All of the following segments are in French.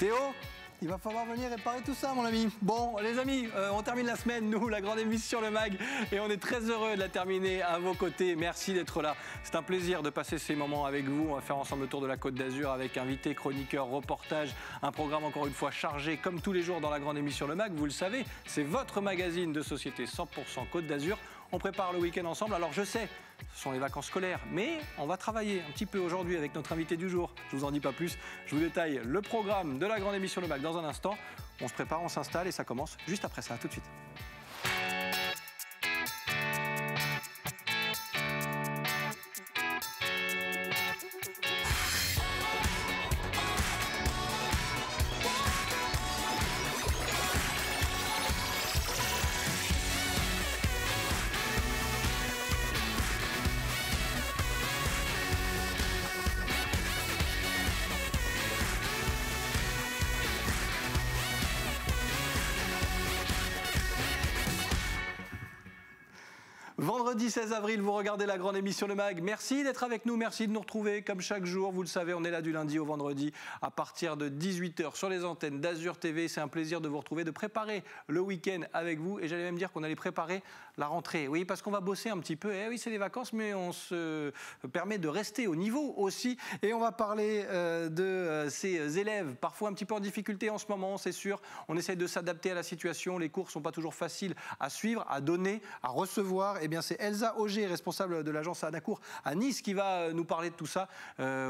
Théo, il va falloir venir réparer tout ça, mon ami. Bon, les amis, on termine la semaine, nous, la grande émission Le Mag, et on est très heureux de la terminer à vos côtés. Merci d'être là. C'est un plaisir de passer ces moments avec vous. On va faire ensemble le tour de la Côte d'Azur avec invités, chroniqueurs, reportages. Un programme encore une fois chargé, comme tous les jours dans la grande émission Le Mag. Vous le savez, c'est votre magazine de société 100% Côte d'Azur. On prépare le week-end ensemble. Alors je sais, ce sont les vacances scolaires, mais on va travailler un petit peu aujourd'hui avec notre invité du jour. Je vous en dis pas plus. Je vous détaille le programme de la grande émission Le Mag dans un instant. On se prépare, on s'installe et ça commence juste après ça. À tout de suite. Vendredi 16 avril, vous regardez la grande émission Le Mag. Merci d'être avec nous, merci de nous retrouver comme chaque jour. Vous le savez, on est là du lundi au vendredi à partir de 18 h sur les antennes d'Azur TV. C'est un plaisir de vous retrouver, de préparer le week-end avec vous. Et j'allais même dire qu'on allait préparer la rentrée. Oui, parce qu'on va bosser un petit peu. Eh oui, c'est les vacances, mais on se permet de rester au niveau aussi. Et on va parler de ces élèves, parfois un petit peu en difficulté en ce moment, c'est sûr. On essaie de s'adapter à la situation. Les cours ne sont pas toujours faciles à suivre, à donner, à recevoir. Eh bien, c'est Elsa Auger, responsable de l'agence Anacourt à Nice, qui va nous parler de tout ça.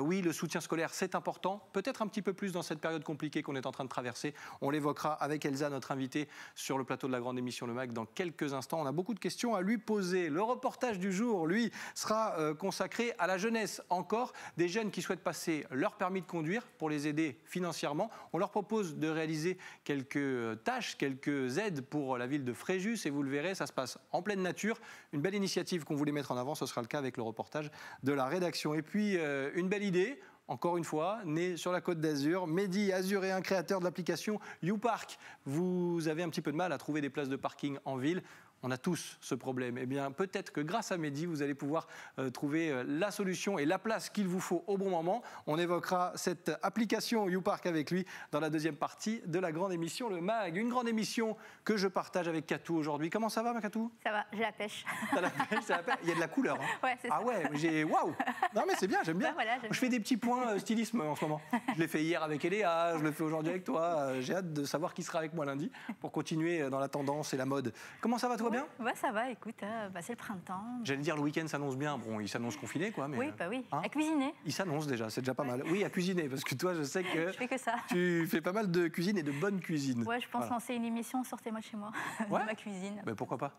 Oui, le soutien scolaire, c'est important. Peut-être un petit peu plus dans cette période compliquée qu'on est en train de traverser. On l'évoquera avec Elsa, notre invitée, sur le plateau de la grande émission Le Mag dans quelques instants. On a beaucoup de questions à lui poser. Le reportage du jour, lui, sera consacré à la jeunesse. Encore des jeunes qui souhaitent passer leur permis de conduire pour les aider financièrement. On leur propose de réaliser quelques tâches, quelques aides pour la ville de Fréjus. Et vous le verrez, ça se passe en pleine nature. Une belle initiative qu'on voulait mettre en avant, ce sera le cas avec le reportage de la rédaction. Et puis, une belle idée, encore une fois, née sur la Côte d'Azur. Mehdi Azuréen, créateur de l'application YouPark. Vous avez un petit peu de mal à trouver des places de parking en ville. On a tous ce problème. Eh bien, peut-être que grâce à Mehdi, vous allez pouvoir trouver la solution et la place qu'il vous faut au bon moment. On évoquera cette application YouPark avec lui dans la deuxième partie de la grande émission Le Mag. Une grande émission que je partage avec Katou aujourd'hui. Comment ça va, ma Katou? Ça va, j'ai la pêche. T'as la pêche, c'est la pêche. Il y a de la couleur. Hein. Ouais, c'est ça. Ah ouais, waouh. Non mais c'est bien, j'aime bien. Ben voilà, je fais des petits points stylisme en ce moment. Je l'ai fait hier avec Eléa, je le fais aujourd'hui avec toi. J'ai hâte de savoir qui sera avec moi lundi pour continuer dans la tendance et la mode. Comment ça va, toi? Bien? Ouais, ça va, écoute, c'est le printemps. J'allais dire, le week-end s'annonce bien. Bon, il s'annonce confiné, quoi. Mais, oui, bah oui. Hein, à cuisiner. Il s'annonce déjà, c'est déjà pas mal. Oui, à cuisiner, parce que toi, je sais que, je fais que ça. Tu fais pas mal de cuisine et de bonne cuisine. Ouais, je pense lancer une émission, sortez-moi de chez moi, ouais, de ma cuisine. Ben, pourquoi pas.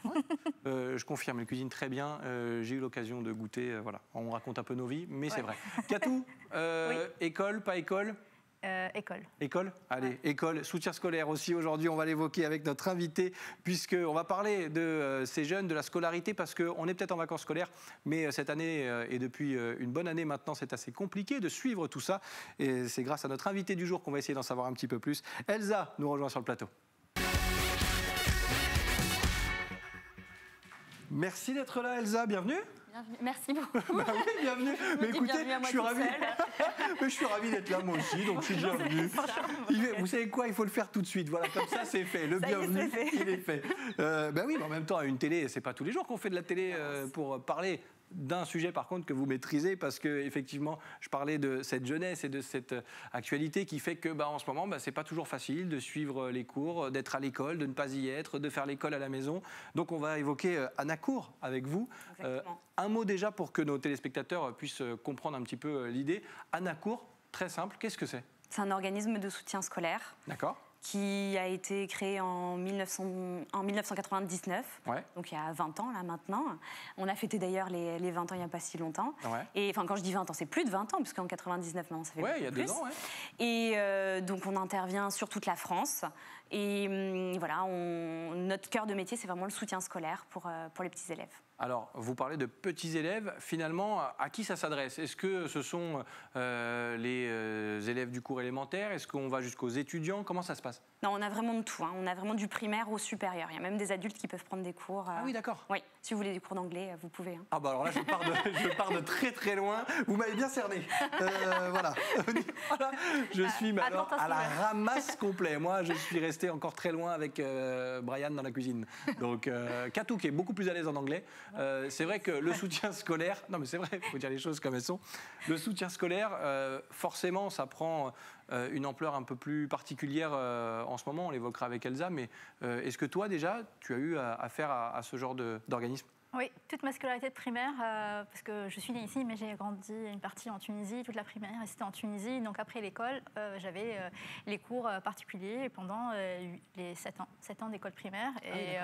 Ouais. Je confirme, elle cuisine très bien. J'ai eu l'occasion de goûter. Voilà, on raconte un peu nos vies, mais c'est vrai. Katou, oui. École, pas école? École. École? Allez, école, soutien scolaire aussi. Aujourd'hui, on va l'évoquer avec notre invité, puisqu'on va parler de ces jeunes, de la scolarité, parce qu'on est peut-être en vacances scolaires, mais cette année, et depuis une bonne année maintenant, c'est assez compliqué de suivre tout ça. Et c'est grâce à notre invité du jour qu'on va essayer d'en savoir un petit peu plus. Elsa nous rejoint sur le plateau. Merci d'être là, Elsa. Bienvenue. Bienvenue. Merci beaucoup. Bah oui, bienvenue. Mais écoutez, je suis ravi d'être là moi aussi, donc je suis bienvenue. Vous savez quoi, il faut le faire tout de suite. Voilà, comme ça c'est fait. Le bienvenu, il est fait. Ben oui, mais en même temps, à une télé, c'est pas tous les jours qu'on fait de la télé pour parler d'un sujet par contre que vous maîtrisez, parce que effectivement je parlais de cette jeunesse et de cette actualité qui fait que en ce moment c'est pas toujours facile de suivre les cours, d'être à l'école, de ne pas y être, de faire l'école à la maison. Donc on va évoquer Anacourt avec vous. Un mot déjà pour que nos téléspectateurs puissent comprendre un petit peu l'idée. Anacourt, très simple, qu'est-ce que c'est? C'est un organisme de soutien scolaire. D'accord. Qui a été créé en 1999, ouais. Donc il y a 20 ans là maintenant. On a fêté d'ailleurs les 20 ans il n'y a pas si longtemps. Ouais. Et enfin quand je dis 20 ans, c'est plus de 20 ans, puisqu'en 99 maintenant ça fait il y a plus. 2 ans. Ouais. Et donc on intervient sur toute la France. Et voilà, notre cœur de métier, c'est vraiment le soutien scolaire pour les petits élèves. Alors, vous parlez de petits élèves. Finalement, à qui ça s'adresse? Est-ce que ce sont les élèves du cours élémentaire? Est-ce qu'on va jusqu'aux étudiants? Comment ça se passe? Non, on a vraiment de tout. Hein. On a vraiment du primaire au supérieur. Il y a même des adultes qui peuvent prendre des cours. Ah oui, d'accord. Oui, si vous voulez du cours d'anglais, vous pouvez. Hein. Ah bah alors là, je pars de très très loin. Vous m'avez bien cerné. Voilà. Je suis mais alors, à la Attention. ramasse complet. Moi, je suis resté encore très loin avec Brian dans la cuisine. Donc, Katou, qui est beaucoup plus à l'aise en anglais. C'est vrai que le soutien scolaire... Non, mais c'est vrai, il faut dire les choses comme elles sont. Le soutien scolaire, forcément, ça prend une ampleur un peu plus particulière en ce moment. On l'évoquera avec Elsa. Mais est-ce que toi, déjà, tu as eu affaire à ce genre d'organisme? Oui, toute ma scolarité de primaire, parce que je suis née ici, mais j'ai grandi une partie en Tunisie, toute la primaire c'était en Tunisie. Donc après l'école, j'avais les cours particuliers pendant les 7 ans d'école primaire. Et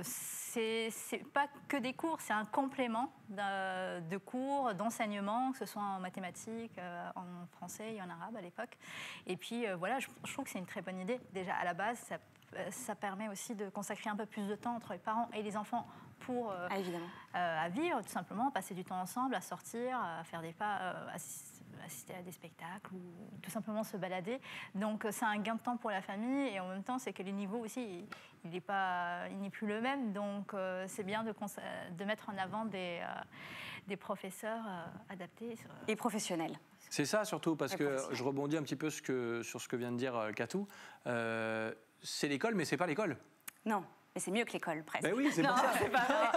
c'est pas que des cours, c'est un complément de cours, d'enseignement, que ce soit en mathématiques, en français et en arabe à l'époque. Et puis voilà, je trouve que c'est une très bonne idée. Déjà à la base, ça permet aussi de consacrer un peu plus de temps entre les parents et les enfants pour à vivre, tout simplement, passer du temps ensemble, à sortir, à faire des pas, assister à des spectacles ou tout simplement se balader. Donc c'est un gain de temps pour la famille et en même temps c'est que les niveaux aussi, il n'est plus le même. Donc c'est bien de mettre en avant des professeurs adaptés. Et professionnels. C'est ça surtout, parce que je rebondis un petit peu sur ce que vient de dire Katou. C'est l'école, mais c'est pas l'école. Non. Mais c'est mieux que l'école, presque. Ben oui, c'est pour ça. C'est pas vrai.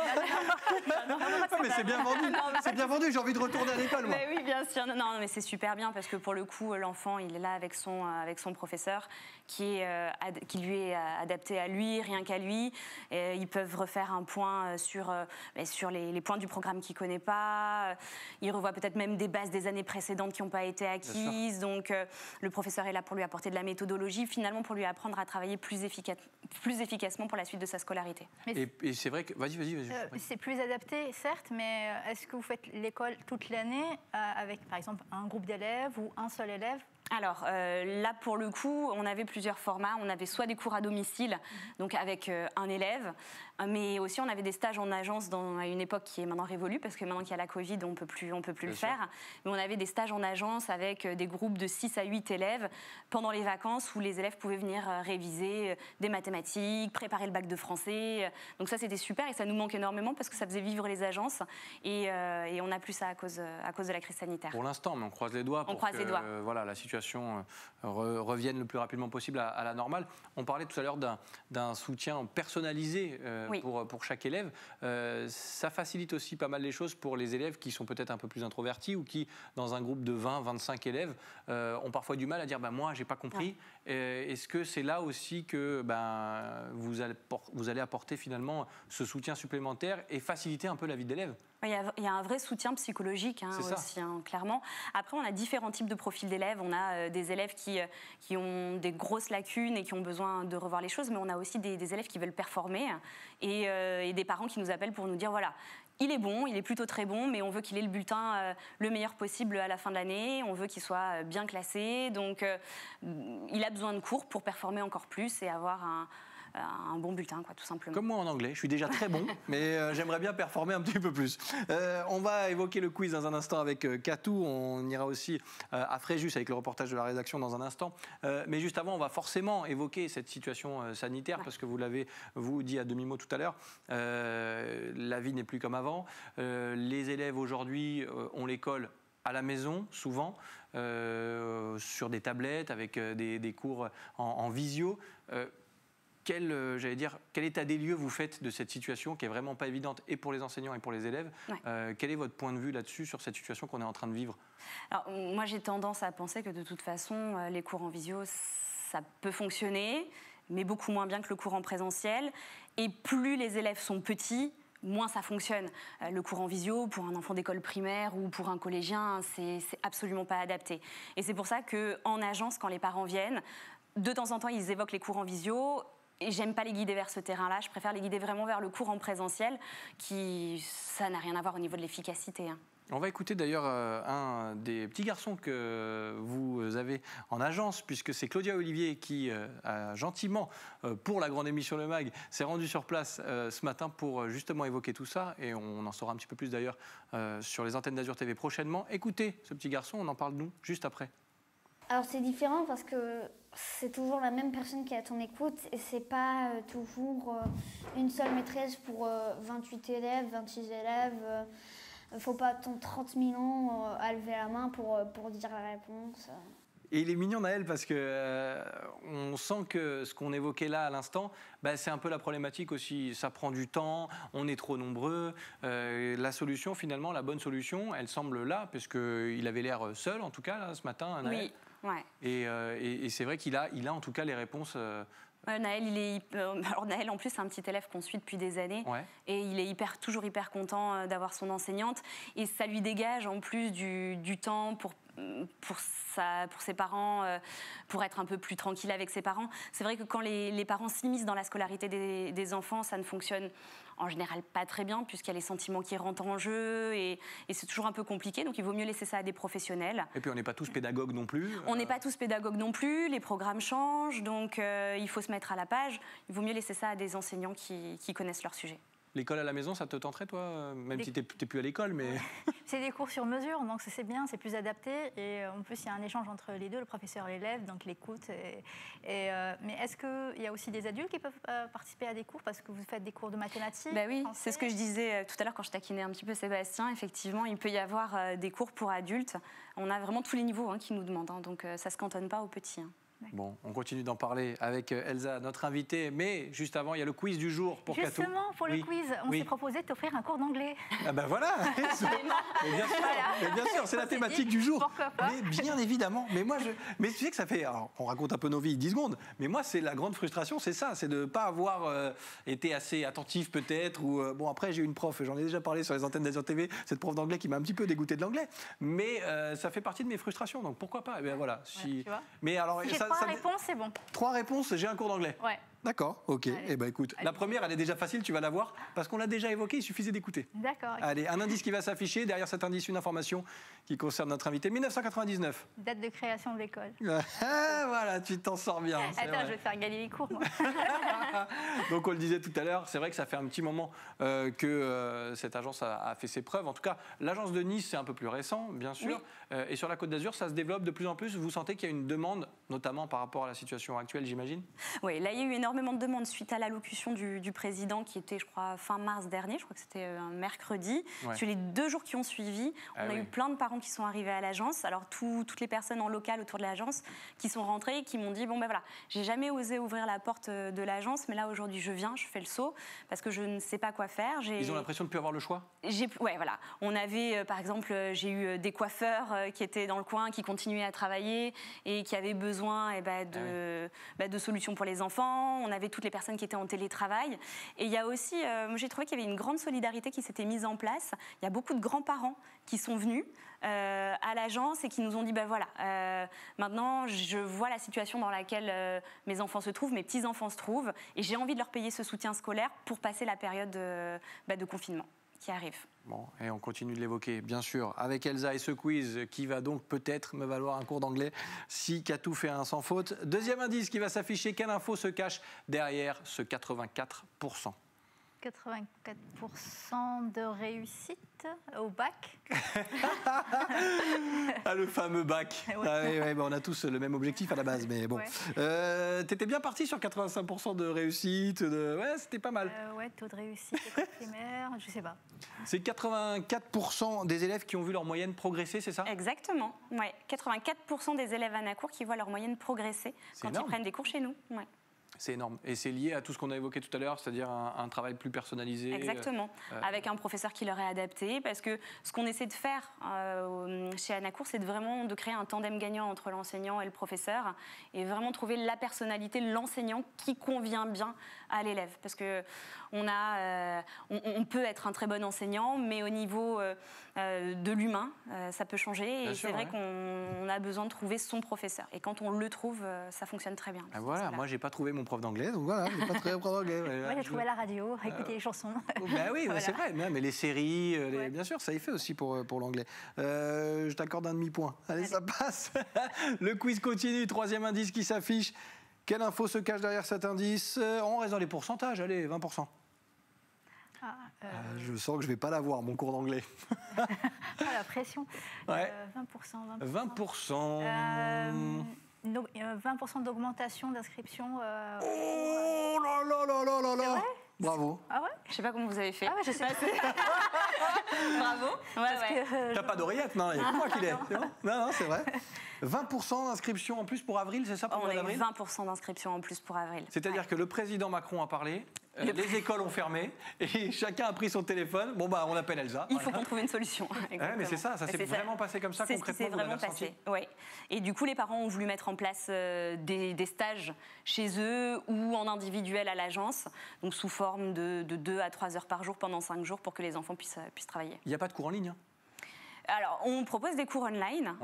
Mais c'est bien vendu. C'est bien vendu. J'ai envie de retourner à l'école, moi. Mais oui, bien sûr. Non, mais c'est super bien parce que pour le coup, l'enfant, il est là avec son professeur qui lui est adapté à lui, rien qu'à lui. Et ils peuvent refaire un point sur les points du programme qu'il ne connaît pas. Il revoit peut-être même des bases des années précédentes qui n'ont pas été acquises. Donc, le professeur est là pour lui apporter de la méthodologie, finalement pour lui apprendre à travailler plus efficacement pour la suite de sa scolarité. Et c'est vrai que... Vas-y. C'est plus adapté, certes, mais est-ce que vous faites l'école toute l'année avec, par exemple, un groupe d'élèves ou un seul élève ? Alors là, pour le coup, on avait plusieurs formats. On avait soit des cours à domicile, donc avec un élève, mais aussi on avait des stages en agence à une époque qui est maintenant révolue, parce que maintenant qu'il y a la Covid, on peut plus le faire. Mais on avait des stages en agence avec des groupes de 6 à 8 élèves pendant les vacances où les élèves pouvaient venir réviser des mathématiques, préparer le bac de français. Donc ça, c'était super et ça nous manque énormément parce que ça faisait vivre les agences et on n'a plus ça à cause de la crise sanitaire. Pour l'instant, mais on croise les doigts pour que voilà, la situation revienne le plus rapidement possible à la normale. On parlait tout à l'heure d'un soutien personnalisé pour chaque élève. Ça facilite aussi pas mal les choses pour les élèves qui sont peut-être un peu plus introvertis ou qui, dans un groupe de 20, 25 élèves, ont parfois du mal à dire moi, j'ai pas compris. Est-ce que c'est là aussi que vous allez apporter finalement ce soutien supplémentaire et faciliter un peu la vie de l'élève ? Il y a un vrai soutien psychologique aussi, clairement. Après, on a différents types de profils d'élèves. On a des élèves qui ont des grosses lacunes et qui ont besoin de revoir les choses, mais on a aussi des élèves qui veulent performer et des parents qui nous appellent pour nous dire voilà, il est bon, il est plutôt très bon, mais on veut qu'il ait le bulletin le meilleur possible à la fin de l'année, on veut qu'il soit bien classé, donc il a besoin de cours pour performer encore plus et avoir un bon bulletin, tout simplement. Comme moi en anglais, je suis déjà très bon, mais j'aimerais bien performer un petit peu plus. On va évoquer le quiz dans un instant avec Katou, on ira aussi à Fréjus avec le reportage de la rédaction dans un instant. Mais juste avant, on va forcément évoquer cette situation sanitaire, parce que vous l'avez, dit à demi-mot tout à l'heure, la vie n'est plus comme avant. Les élèves aujourd'hui ont l'école à la maison, souvent, sur des tablettes, avec des cours en visio. Quel état des lieux vous faites de cette situation qui est vraiment pas évidente et pour les enseignants et pour les élèves? Quel est votre point de vue là-dessus, sur cette situation qu'on est en train de vivre? Alors, moi, j'ai tendance à penser que de toute façon, les cours en visio, ça peut fonctionner, mais beaucoup moins bien que le cours en présentiel. Et plus les élèves sont petits, moins ça fonctionne. Le cours en visio, pour un enfant d'école primaire ou pour un collégien, c'est absolument pas adapté. Et c'est pour ça qu'en agence, quand les parents viennent, de temps en temps, ils évoquent les cours en visio. Et j'aime pas les guider vers ce terrain-là. Je préfère les guider vraiment vers le cours en présentiel, ça n'a rien à voir au niveau de l'efficacité. On va écouter d'ailleurs un des petits garçons que vous avez en agence, puisque c'est Claudia Olivier qui a gentiment, pour la grande émission Le Mag, s'est rendue sur place ce matin pour justement évoquer tout ça. Et on en saura un petit peu plus d'ailleurs sur les antennes d'Azur TV prochainement. Écoutez ce petit garçon, on en parle nous juste après. Alors c'est différent parce que c'est toujours la même personne qui est à ton écoute et c'est pas toujours une seule maîtresse pour 28 élèves, 26 élèves. Faut pas attendre 30 000 ans à lever la main pour dire la réponse. Et il est mignon, Naël, parce que on sent que ce qu'on évoquait là à l'instant, c'est un peu la problématique aussi. Ça prend du temps, on est trop nombreux. La solution, finalement, la bonne solution, elle semble là, parce qu'il avait l'air seul, en tout cas, là, ce matin, Naël. Oui, ouais. Et c'est vrai qu'il a en tout cas les réponses. Naël, alors Naël, en plus, c'est un petit élève qu'on suit depuis des années. Ouais. Et il est toujours hyper content d'avoir son enseignante. Et ça lui dégage, en plus, du temps pour ses parents, pour être un peu plus tranquille avec ses parents. C'est vrai que quand les parents s'immiscent dans la scolarité des enfants, ça ne fonctionne en général pas très bien, puisqu'il y a les sentiments qui rentrent en jeu, et c'est toujours un peu compliqué. Donc il vaut mieux laisser ça à des professionnels. Et puis on n'est pas tous pédagogues non plus. On n'est pas tous pédagogues non plus, les programmes changent, donc il faut se mettre à la page. Il vaut mieux laisser ça à des enseignants qui connaissent leur sujet. L'école à la maison, ça te tenterait, toi? Même si tu n'es plus à l'école, mais... C'est des cours sur mesure, donc c'est bien, c'est plus adapté. Et en plus, il y a un échange entre les deux, le professeur et l'élève, donc l'écoute. Mais est-ce qu'il y a aussi des adultes qui peuvent participer à des cours? Parce que vous faites des cours de mathématiques? Oui, c'est ce que je disais tout à l'heure quand je taquinais un petit peu Sébastien. Effectivement, il peut y avoir des cours pour adultes. On a vraiment tous les niveaux qui nous demandent, donc ça ne se cantonne pas aux petits. Bon, on continue d'en parler avec Elsa, notre invitée, mais juste avant, il y a le quiz du jour pour Catou. Justement, pour le quiz, on s'est proposé de t'offrir un cours d'anglais. Ah ben voilà. Mais bien sûr, c'est la thématique du jour. Pourquoi pas? Mais bien évidemment. Mais tu sais que ça fait... Alors, on raconte un peu nos vies 10 secondes, mais moi, c'est la grande frustration, c'est ça, c'est de ne pas avoir été assez attentif peut-être. Bon, après, j'ai eu une prof, j'en ai déjà parlé sur les antennes d'Azur TV, cette prof d'anglais qui m'a un petit peu dégoûté de l'anglais. Mais ça fait partie de mes frustrations, donc pourquoi pas? Voilà. Tu vois, mais alors, si j'ai 3 réponses, c'est bon. 3 réponses, j'ai un cours d'anglais. Ouais. D'accord, ok. Allez. Écoute, la première, elle est déjà facile, tu vas la voir, parce qu'on l'a déjà évoqué, il suffisait d'écouter. D'accord. Allez, un indice qui va s'afficher. Derrière cet indice, une information qui concerne notre invité. 1999. Date de création de l'école. Voilà, tu t'en sors bien. Attends, je vais te faire gagner les cours, moi. Donc, on le disait tout à l'heure, c'est vrai que ça fait un petit moment que cette agence a fait ses preuves. En tout cas, l'agence de Nice, c'est un peu plus récent, bien sûr. Oui. Et sur la Côte d'Azur, ça se développe de plus en plus. Vous sentez qu'il y a une demande, notamment par rapport à la situation actuelle, j'imagine? Oui, là, il y a eu énormément de demandes suite à l'allocution du président qui était, je crois, fin mars dernier. Je crois que c'était un mercredi. Ouais. Sur les 2 jours qui ont suivi, on a eu plein de parents qui sont arrivés à l'agence. Alors, toutes les personnes en local autour de l'agence qui sont rentrées et qui m'ont dit, bon, ben voilà, j'ai jamais osé ouvrir la porte de l'agence, mais là, aujourd'hui, je viens, je fais le saut parce que je ne sais pas quoi faire. Ils ont l'impression de ne plus avoir le choix? Ouais, voilà. On avait, par exemple, j'ai eu des coiffeurs qui étaient dans le coin, qui continuaient à travailler et qui avaient besoin de solutions pour les enfants. On avait toutes les personnes qui étaient en télétravail. Et il y a aussi, j'ai trouvé qu'il y avait une grande solidarité qui s'était mise en place. Il y a beaucoup de grands-parents qui sont venus à l'agence et qui nous ont dit, maintenant, je vois la situation dans laquelle mes enfants se trouvent, mes petits-enfants se trouvent, et j'ai envie de leur payer ce soutien scolaire pour passer la période de confinement qui arrive. Bon, et on continue de l'évoquer, bien sûr, avec Elsa et ce quiz qui va donc peut-être me valoir un cours d'anglais si Catou fait un sans faute. Deuxième indice qui va s'afficher, quelle info se cache derrière ce 84%? 84% de réussite au bac. Ah, le fameux bac. Ouais. Ah, on a tous le même objectif à la base, mais bon. Ouais. T'étais bien parti sur 85% de réussite. Ouais, c'était pas mal. Ouais, taux de réussite école primaire, je sais pas. C'est 84% des élèves qui ont vu leur moyenne progresser, c'est ça? Exactement. Ouais, 84% des élèves Anacourt qui voient leur moyenne progresser quand ils prennent des cours chez nous. Ouais. C'est énorme. Et c'est lié à tout ce qu'on a évoqué tout à l'heure, c'est-à-dire un travail plus personnalisé. Exactement. Avec un professeur qui leur est adapté. Parce que ce qu'on essaie de faire chez Anacourt, c'est vraiment de créer un tandem gagnant entre l'enseignant et le professeur. Et vraiment trouver la personnalité de l'enseignant qui convient bien à l'élève. Parce que on peut être un très bon enseignant, mais au niveau de l'humain, ça peut changer. Et c'est vrai qu'on a besoin de trouver son professeur. Et quand on le trouve, ça fonctionne très bien. Ah, voilà, moi, j'ai pas trouvé mon prof d'anglais, donc voilà, j'ai pas trouvé mon prof d'anglais. Moi, j'ai trouvé à la radio, écouter les chansons. Oui, voilà. C'est vrai, mais les séries, bien sûr, ça y fait aussi pour l'anglais. Je t'accorde un demi-point. Allez, ça passe. Le quiz continue, 3e indice qui s'affiche. Quelle info se cache derrière cet indice? On reste dans les pourcentages, allez, 20%. Je sens que je ne vais pas l'avoir, mon cours d'anglais. La pression. Ouais. 20%. 20% d'augmentation d'inscription. Oh là là là là là là. Bravo. Ah ouais? Je sais pas comment vous avez fait. Ah ouais, je sais. Bravo. T'as pas d'oreillette, non, il y a que moi qui l'ai. Non, c'est vrai. 20% d'inscriptions en plus pour avril, c'est ça pour le mois On a eu d'avril? 20% d'inscriptions en plus pour avril. C'est-à-dire que le président Macron a parlé, les écoles ont fermé, et chacun a pris son téléphone. Bon, bah, on appelle Elsa. Il faut qu'on trouve une solution. Ouais, mais c'est ça s'est vraiment passé comme ça concrètement. C'est ce qui s'est vraiment passé. Ouais. Et du coup, les parents ont voulu mettre en place des stages chez eux ou en individuel à l'agence, donc sous forme de 2 à 3 heures par jour pendant 5 jours pour que les enfants puissent travailler. Il n'y a pas de cours en ligne, hein? Alors, on propose des cours online,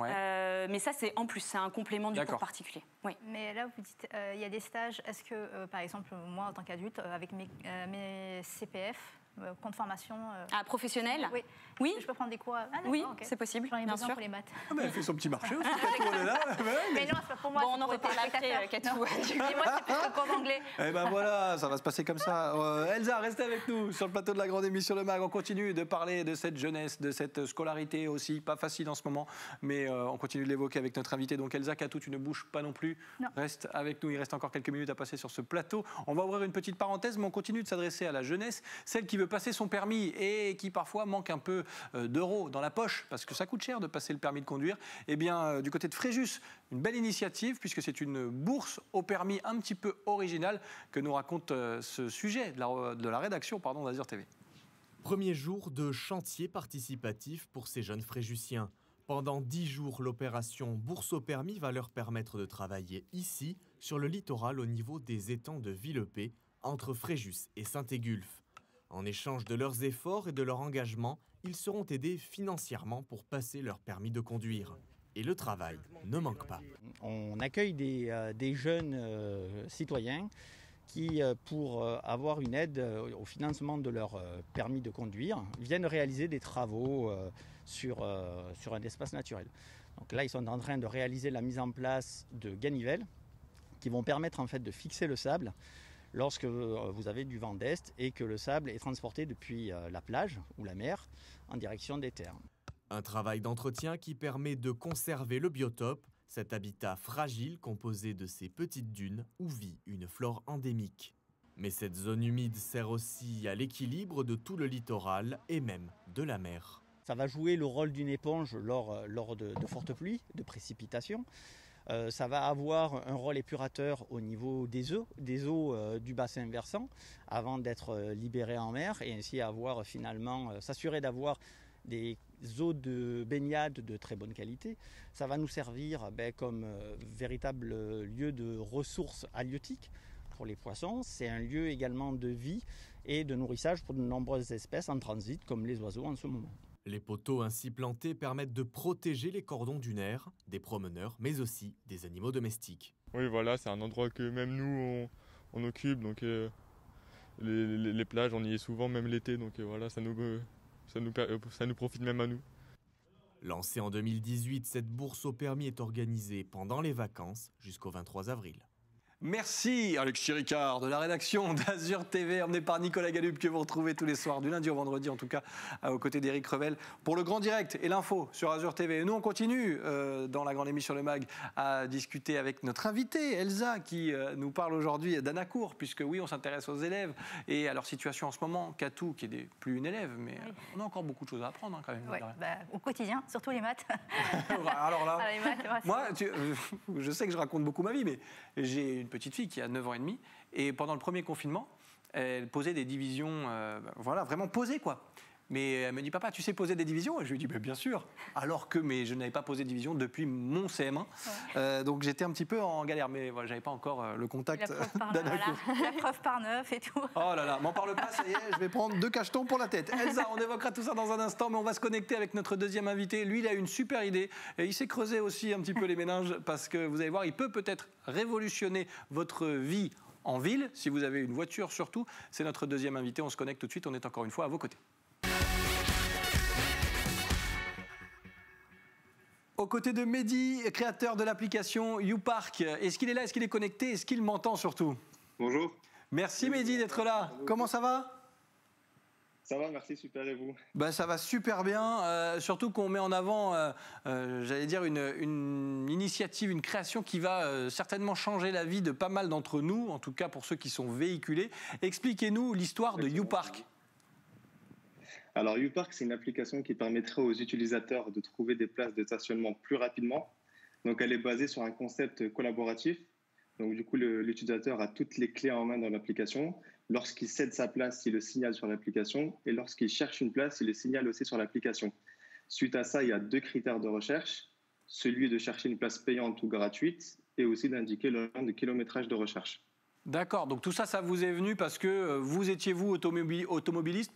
mais ça, c'est en plus, c'est un complément du cours particulier. Oui. Mais là, vous dites, il y a des stages. Est-ce que, par exemple, moi, en tant qu'adulte, avec mes CPF, compte formation... professionnel? Oui. Oui. Je peux prendre des cours? Oui, c'est possible, J'en ai bien besoin sûr. pour les maths. Ah, mais elle fait son petit marché aussi, Katou, elle est là. Mais non, c'est pas pour moi. Bon, on en reparle après, Katou. Moi, c'est plus le cours d'anglais. Eh ben voilà, ça va se passer comme ça. Elsa, restez avec nous sur le plateau de la grande émission Le Mag. On continue de parler de cette jeunesse, de cette scolarité aussi, pas facile en ce moment, mais on continue de l'évoquer avec notre invité. Donc Elsa, Katou, tu ne bouges pas non plus. Non. Reste avec nous, il reste encore quelques minutes à passer sur ce plateau. On va ouvrir une petite parenthèse, mais on continue de s'adresser à la jeunesse, celle qui veut passer son permis et qui parfois manque un peu d'euros dans la poche, parce que ça coûte cher de passer le permis de conduire. Eh bien, du côté de Fréjus, une belle initiative, puisque c'est une bourse au permis un petit peu originale que nous raconte ce sujet de la rédaction d'Azur TV. Premier jour de chantier participatif pour ces jeunes fréjussiens. Pendant 10 jours, l'opération Bourse au permis va leur permettre de travailler ici, sur le littoral, au niveau des étangs de Villepée, entre Fréjus et Saint-Égulphe. En échange de leurs efforts et de leur engagement, ils seront aidés financièrement pour passer leur permis de conduire. Et le travail ne manque pas. On accueille des jeunes citoyens qui, pour avoir une aide au financement de leur permis de conduire, viennent réaliser des travaux sur un espace naturel. Donc là, ils sont en train de réaliser la mise en place de ganivelles qui vont permettre en fait de fixer le sable lorsque vous avez du vent d'est et que le sable est transporté depuis la plage ou la mer en direction des terres. Un travail d'entretien qui permet de conserver le biotope, cet habitat fragile composé de ces petites dunes où vit une flore endémique. Mais cette zone humide sert aussi à l'équilibre de tout le littoral et même de la mer. Ça va jouer le rôle d'une éponge lors de fortes pluies, de précipitations. Ça va avoir un rôle épurateur au niveau des eaux du bassin versant avant d'être libéré en mer et ainsi avoir finalement s'assurer d'avoir des eaux de baignade de très bonne qualité. Ça va nous servir comme véritable lieu de ressources halieutiques pour les poissons. C'est un lieu également de vie et de nourrissage pour de nombreuses espèces en transit comme les oiseaux en ce moment. Les poteaux ainsi plantés permettent de protéger les cordons dunaires, des promeneurs, mais aussi des animaux domestiques. Oui, voilà, c'est un endroit que même nous, on occupe. Donc les plages, on y est souvent, même l'été. Donc voilà, ça nous profite même à nous. Lancée en 2018, cette bourse au permis est organisée pendant les vacances jusqu'au 23 avril. Merci Alex Chiricard de la rédaction d'Azur TV, emmené par Nicolas Galup, que vous retrouvez tous les soirs, du lundi au vendredi en tout cas, aux côtés d'Éric Revel, pour le grand direct et l'info sur Azur TV. Et nous on continue dans la grande émission Le Mag à discuter avec notre invitée Elsa, qui nous parle aujourd'hui d'Anacourt, puisque oui, on s'intéresse aux élèves et à leur situation en ce moment. Katou, qui est plus une élève, mais on a encore beaucoup de choses à apprendre quand même. Ouais, au quotidien, surtout les maths. Alors là, les maths, moi, je sais que je raconte beaucoup ma vie, mais j'ai une petite fille qui a 9 ans et demi, et pendant le premier confinement, elle posait des divisions, voilà, vraiment posées, quoi. Mais elle me dit, papa, tu sais poser des divisions? Et je lui dis, bien sûr. Alors que je n'avais pas posé de division depuis mon CM1. Ouais. Donc j'étais un petit peu en galère, mais voilà, je n'avais pas encore le contact d'Anacourt. La preuve par 9 et tout. Oh là là, m'en parle pas, ça y est, je vais prendre 2 cachetons pour la tête. Elsa, on évoquera tout ça dans un instant, mais on va se connecter avec notre deuxième invité. Lui, il a une super idée. Et il s'est creusé aussi un petit peu les méninges, parce que vous allez voir, il peut peut-être révolutionner votre vie en ville, si vous avez une voiture surtout. C'est notre deuxième invité, on se connecte tout de suite, on est encore une fois à vos côtés. Aux côtés de Mehdi, créateur de l'application YouPark. Est-ce qu'il est là? Est-ce qu'il est connecté? Est-ce qu'il m'entend surtout? Bonjour. Merci Mehdi d'être là. Comment ça va? Ça va, merci, super, et vous? Ça va super bien, surtout qu'on met en avant, j'allais dire, une initiative, une création qui va certainement changer la vie de pas mal d'entre nous, en tout cas pour ceux qui sont véhiculés. Expliquez-nous l'histoire de YouPark. Alors, YouPark, c'est une application qui permettrait aux utilisateurs de trouver des places de stationnement plus rapidement. Donc, elle est basée sur un concept collaboratif. Donc, du coup, l'utilisateur a toutes les clés en main dans l'application. Lorsqu'il cède sa place, il le signale sur l'application. Et lorsqu'il cherche une place, il le signale aussi sur l'application. Suite à ça, il y a 2 critères de recherche. Celui de chercher une place payante ou gratuite et aussi d'indiquer le nombre de kilométrage de recherche. D'accord, donc tout ça, ça vous est venu parce que vous étiez automobiliste,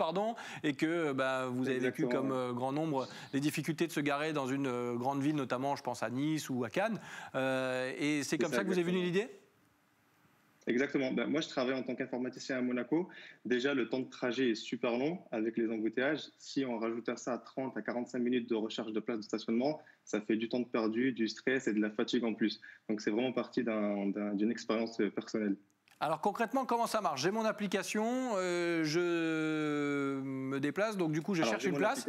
et que vous avez vécu comme grand nombre les difficultés de se garer dans une grande ville, notamment je pense à Nice ou à Cannes. Et c'est comme ça que vous est venue l'idée ? Exactement. Moi, je travaille en tant qu'informaticien à Monaco. Déjà, le temps de trajet est super long avec les embouteillages. Si on rajoutait ça à 30 à 45 minutes de recherche de place de stationnement, ça fait du temps de perdu, du stress et de la fatigue en plus. Donc, c'est vraiment parti d'une expérience personnelle. Alors concrètement, comment ça marche? J'ai mon application, je me déplace, donc du coup je cherche une place.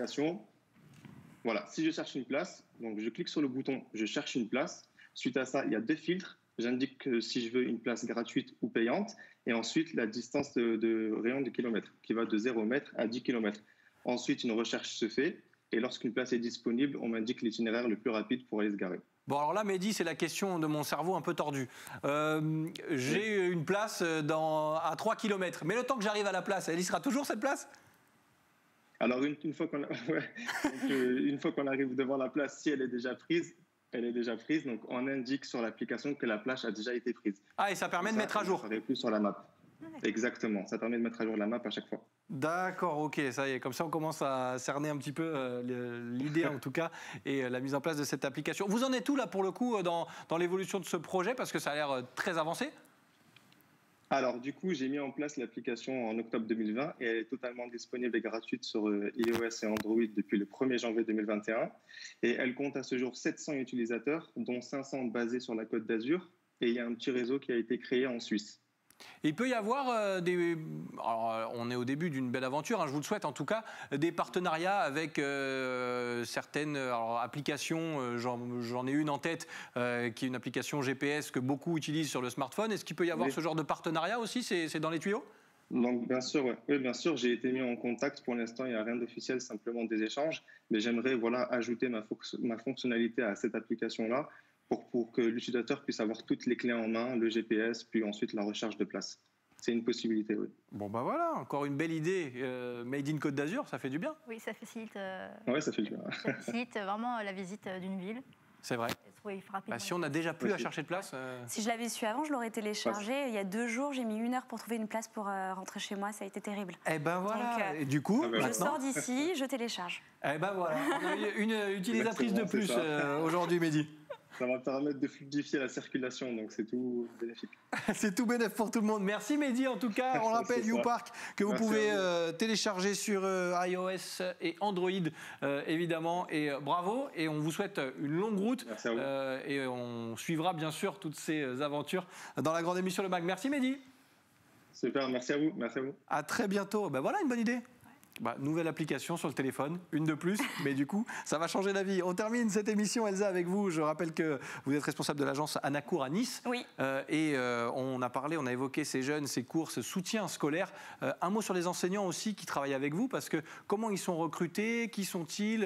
Voilà, si je cherche une place, donc je clique sur le bouton « Je cherche une place ». Suite à ça, il y a 2 filtres. J'indique si je veux une place gratuite ou payante. Et ensuite, la distance de rayon de kilomètres, qui va de 0 mètre à 10 km. Ensuite, une recherche se fait. Et lorsqu'une place est disponible, on m'indique l'itinéraire le plus rapide pour aller se garer. Bon, alors là, Mehdi, c'est la question de mon cerveau un peu tordu. J'ai une place à 3 km. Mais le temps que j'arrive à la place, elle y sera toujours cette place? Alors, une fois qu'on arrive devant la place, si elle est déjà prise, elle est déjà prise. Donc, on indique sur l'application que la place a déjà été prise. Ah, et ça permet de mettre à jour? Ça n'apparaît plus sur la map. Exactement, ça permet de mettre à jour la map à chaque fois. D'accord, ok, ça y est, comme ça on commence à cerner un petit peu l'idée en tout cas et la mise en place de cette application. Vous en êtes où là pour le coup dans l'évolution de ce projet, parce que ça a l'air très avancé? Alors du coup, j'ai mis en place l'application en octobre 2020 et elle est totalement disponible et gratuite sur iOS et Android depuis le 1er janvier 2021. Et elle compte à ce jour 700 utilisateurs, dont 500 basés sur la Côte d'Azur, et il y a un petit réseau qui a été créé en Suisse. Il peut y avoir alors, on est au début d'une belle aventure, je vous le souhaite en tout cas, des partenariats avec certaines applications. J'en ai une en tête qui est une application GPS que beaucoup utilisent sur le smartphone. Est-ce qu'il peut y avoir ce genre de partenariat aussi? C'est dans les tuyaux? Donc, bien sûr, oui, bien sûr, j'ai été mis en contact. Pour l'instant, il n'y a rien d'officiel, simplement des échanges. Mais j'aimerais ajouter ma fonctionnalité à cette application-là pour que l'utilisateur puisse avoir toutes les clés en main, le GPS, puis ensuite la recherche de place. C'est une possibilité, oui. Bon, voilà, encore une belle idée. Made in Côte d'Azur, ça fait du bien. Oui, ça facilite, ça fait du bien. Ça facilite vraiment la visite d'une ville. C'est vrai. Si on a déjà plus à chercher de place... Si je l'avais su avant, je l'aurais téléchargé. Il y a 2 jours, j'ai mis 1 heure pour trouver une place pour rentrer chez moi. Ça a été terrible. Eh ben voilà. Donc, et du coup, je sors d'ici, je télécharge. Eh ben voilà. On a une utilisatrice de plus aujourd'hui, Mehdi. Ça va permettre de fluidifier la circulation, donc c'est tout bénéfique. C'est tout bénéfique pour tout le monde. Merci Mehdi en tout cas. On rappelle YouPark que vous pouvez télécharger sur iOS et Android évidemment. Et bravo, et on vous souhaite une longue route. Merci à vous. Et on suivra bien sûr toutes ces aventures dans la grande émission Le Mag. Merci Mehdi. Super, merci à vous. À très bientôt. Voilà une bonne idée. Nouvelle application sur le téléphone, une de plus, mais du coup, ça va changer la vie. On termine cette émission, Elsa, avec vous. Je rappelle que vous êtes responsable de l'agence Anacour à Nice. Oui. On a évoqué ces jeunes, ces cours, ce soutien scolaire. Un mot sur les enseignants aussi qui travaillent avec vous, parce que comment ils sont recrutés, qui sont-ils,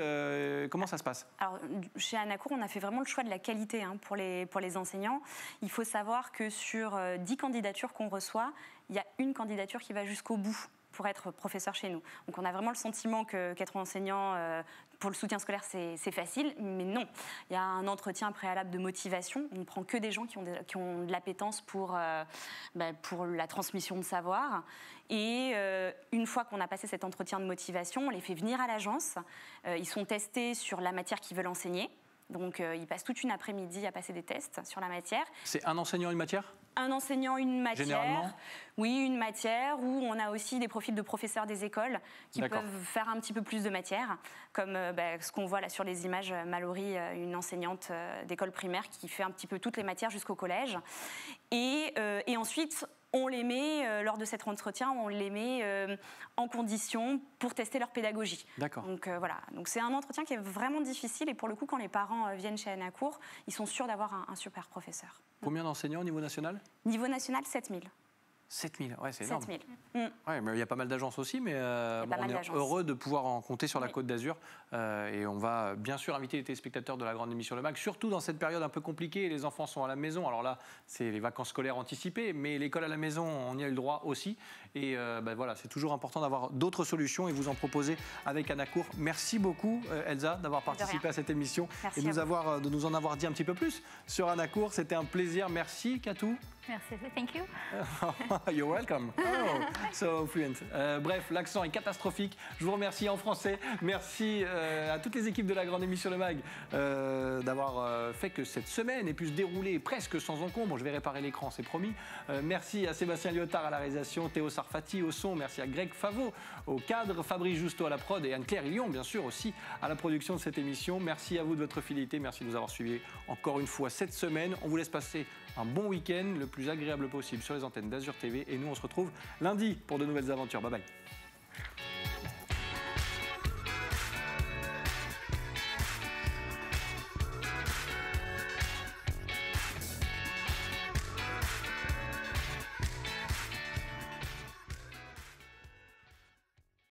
comment ça se passe? Alors, chez Anacour, on a fait vraiment le choix de la qualité pour les enseignants. Il faut savoir que sur 10 candidatures qu'on reçoit, il y a une candidature qui va jusqu'au bout pour être professeur chez nous. Donc on a vraiment le sentiment qu'être enseignant pour le soutien scolaire, c'est facile, mais non. Il y a un entretien préalable de motivation. On ne prend que des gens qui ont de l'appétence pour la transmission de savoir. Et une fois qu'on a passé cet entretien de motivation, on les fait venir à l'agence. Ils sont testés sur la matière qu'ils veulent enseigner. Donc, ils passent toute une après-midi à passer des tests sur la matière. C'est un enseignant, une matière? Un enseignant, une matière. Généralement? Oui, une matière, où on a aussi des profils de professeurs des écoles qui peuvent faire un petit peu plus de matière, comme ce qu'on voit là sur les images, Mallory, une enseignante d'école primaire qui fait un petit peu toutes les matières jusqu'au collège. Et ensuite, on les met, lors de cet entretien, on les met en condition pour tester leur pédagogie. D'accord. Donc voilà, donc c'est un entretien qui est vraiment difficile et pour le coup, quand les parents viennent chez Anacours, ils sont sûrs d'avoir un super professeur. Combien d'enseignants au niveau national? Niveau national, 7000. 7000, ouais, c'est énorme. 7000. Ouais, mais il y a pas mal d'agences aussi, mais bon, on est heureux de pouvoir en compter sur la Côte d'Azur. Et on va bien sûr inviter les téléspectateurs de la grande émission Le Mag, surtout dans cette période un peu compliquée. Les enfants sont à la maison. Alors là, c'est les vacances scolaires anticipées, mais l'école à la maison, on y a eu le droit aussi. Et voilà, c'est toujours important d'avoir d'autres solutions et vous en proposer avec Anacours. Merci beaucoup, Elsa, d'avoir participé à cette émission et de nous en avoir dit un petit peu plus sur Anacours. C'était un plaisir. Merci, Katou. Merci, thank you. You're welcome. Oh, so fluent. Bref, l'accent est catastrophique. Je vous remercie en français. Merci à toutes les équipes de la grande émission Le Mag d'avoir fait que cette semaine ait pu se dérouler presque sans encombre. Je vais réparer l'écran, c'est promis. Merci à Sébastien Lyotard à la réalisation, Théo Sarfati au son. Merci à Greg Favot au cadre, Fabrice Justo à la prod et Anne-Claire Lyon, bien sûr, aussi à la production de cette émission. Merci à vous de votre fidélité. Merci de nous avoir suivis encore une fois cette semaine. On vous laisse passer un bon week-end, le plus agréable possible sur les antennes d'Azur TV. Et nous, on se retrouve lundi pour de nouvelles aventures. Bye bye.